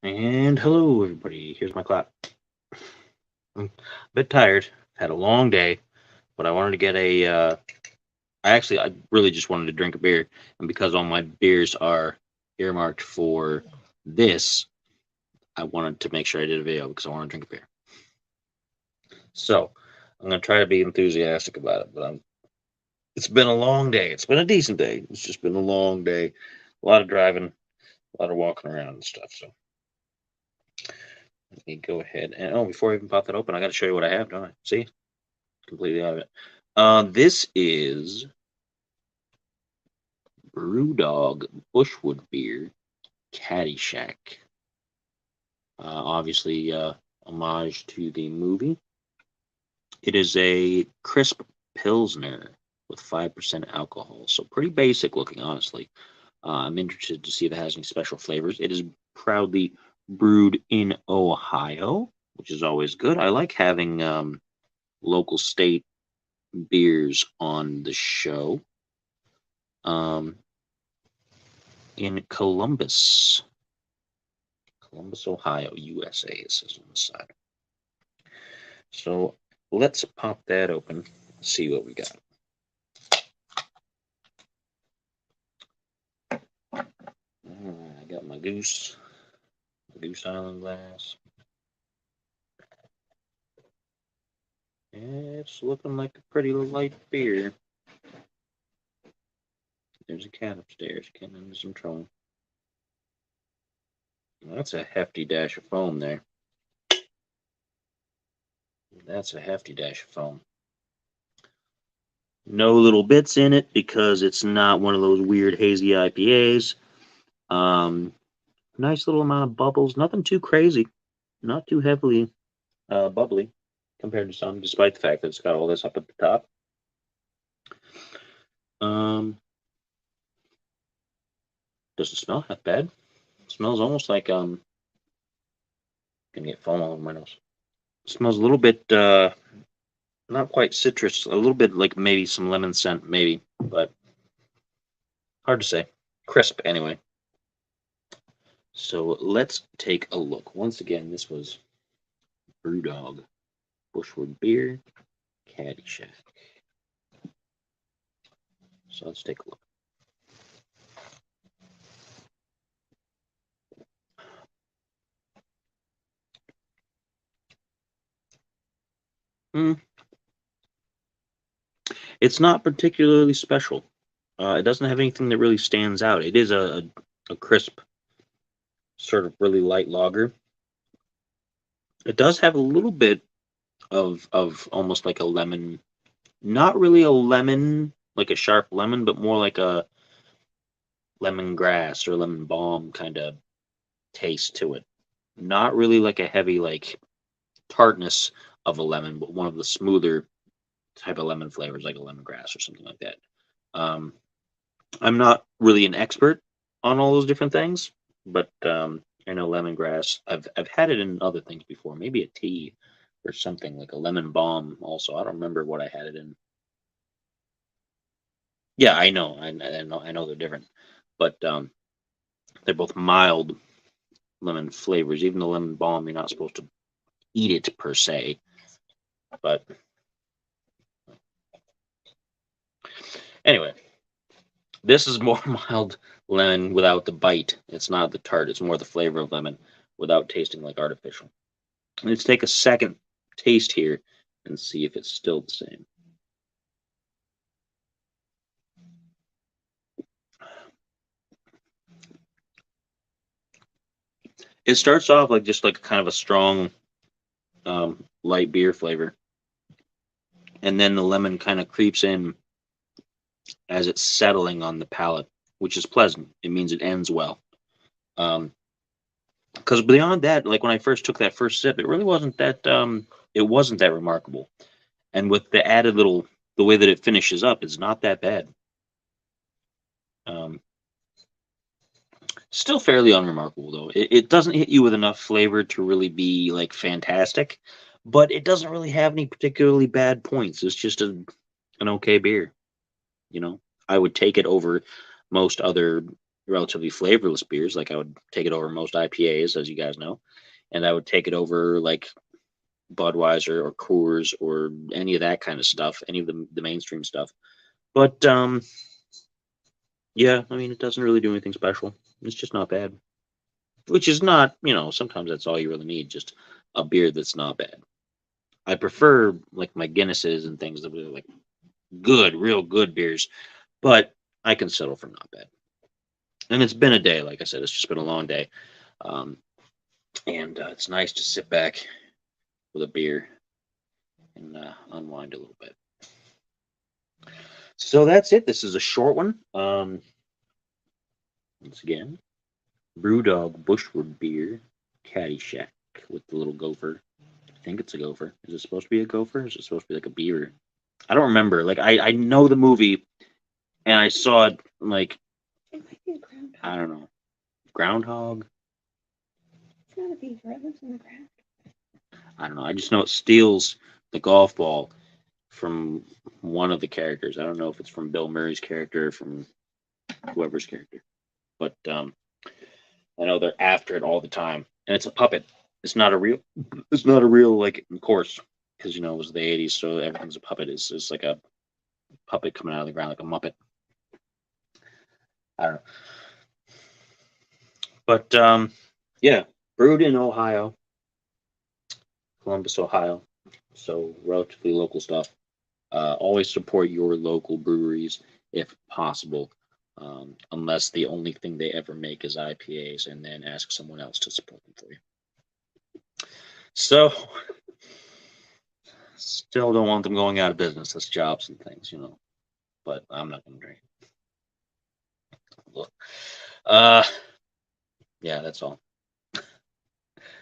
And hello, everybody. Here's my clap. I'm a bit tired. Had a long day, but I wanted to get I really just wanted to drink a beer, and because all my beers are earmarked for this, I wanted to make sure I did a video because I want to drink a beer. So I'm gonna try to be enthusiastic about it, but it's been a long day. It's been a decent day. It's just been a long day. A lot of driving, a lot of walking around and stuff. So let me go ahead and before I even pop that open, I got to show you what I have, don't I? See, completely out of it. This is Brewdog Bushwood Beer Caddyshack. Obviously, homage to the movie. It is a crisp Pilsner with 5% alcohol. So pretty basic looking, honestly. I'm interested to see if it has any special flavors. It is proudly brewed in Ohio, which is always good. I like having local state beers on the show. In Columbus, Ohio, USA, it says on the side. So let's pop that open and see what we got. Alright, I got my Goose Island glass. It's looking like a pretty light beer. There's a cat upstairs getting into some trouble. That's a hefty dash of foam there. That's a hefty dash of foam. No little bits in it because it's not one of those weird hazy IPAs. Nice little amount of bubbles. Nothing too crazy. Not too heavily bubbly compared to some, despite the fact that it's got all this up at the top. Doesn't smell that bad. It smells almost like gonna get foam all over my nose. It smells a little bit not quite citrus, a little bit like maybe some lemon scent, maybe, but hard to say. Crisp anyway. So let's take a look. Once again, this was Brewdog Bushwood Beer Caddyshack. So let's take a look. It's not particularly special. It doesn't have anything that really stands out. It is a crisp, sort of really light lager. It does have a little bit of almost like a lemon, not really a lemon, like a sharp lemon, but more like a lemongrass or lemon balm kind of taste to it. Not really like a heavy like tartness of a lemon, but one of the smoother type of lemon flavors, like a lemongrass or something like that. I'm not really an expert on all those different things, but I know lemongrass. I've had it in other things before, maybe a tea or something like a lemon balm. Also, I don't remember what I had it in. Yeah, I know they're different, but they're both mild lemon flavors. Even the lemon balm, you're not supposed to eat it per se, but anyway, this is more mild lemon without the bite. It's not the tart. It's more the flavor of lemon without tasting like artificial. Let's take a second taste here and see if it's still the same. It starts off like just like kind of a strong light beer flavor, and then the lemon kind of creeps in as it's settling on the palate, which is pleasant. It means it ends well. Because beyond that, like when I first took that first sip, it really wasn't that it wasn't that remarkable. And with the added little the way that it finishes up, it's not that bad. Still fairly unremarkable though. It doesn't hit you with enough flavor to really be like fantastic, but it doesn't really have any particularly bad points. It's just an okay beer. You know, I would take it over most other relatively flavorless beers. Like I would take it over most IPAs, as you guys know, and I would take it over like Budweiser or Coors or any of that kind of stuff, any of the mainstream stuff. But yeah, I mean, it doesn't really do anything special. It's just not bad. Which is not, sometimes that's all you really need, just a beer that's not bad. I prefer like my Guinnesses and things that are like good, real good beers, but I can settle for not bad. And it's been a day, like I said, it's just been a long day. And it's nice to sit back with a beer and unwind a little bit. So that's it. This is a short one. Once again, Brewdog Bushwood Beer Caddyshack with the little gopher. I think it's a gopher. Is it supposed to be a gopher? Or is it supposed to be like a beaver? I don't remember. Like I know the movie, and I saw it like It might be a groundhog. I don't know, groundhog. It's not a beaver. It lives in the ground. I don't know. I just know it steals the golf ball from one of the characters. I don't know if it's from Bill Murray's character or from whoever's character, but I know they're after it all the time, and it's a puppet. It's not a real. It's not a real like, of course, because it was the '80s, so everything's a puppet. It's like a puppet coming out of the ground, like a Muppet. I don't know, but yeah, brewed in Ohio, Columbus, Ohio, so relatively local stuff. Always support your local breweries if possible, unless the only thing they ever make is IPAs, and then ask someone else to support them for you. So, still don't want them going out of business. That's jobs and things, but I'm not going to drink. Look, yeah, that's all.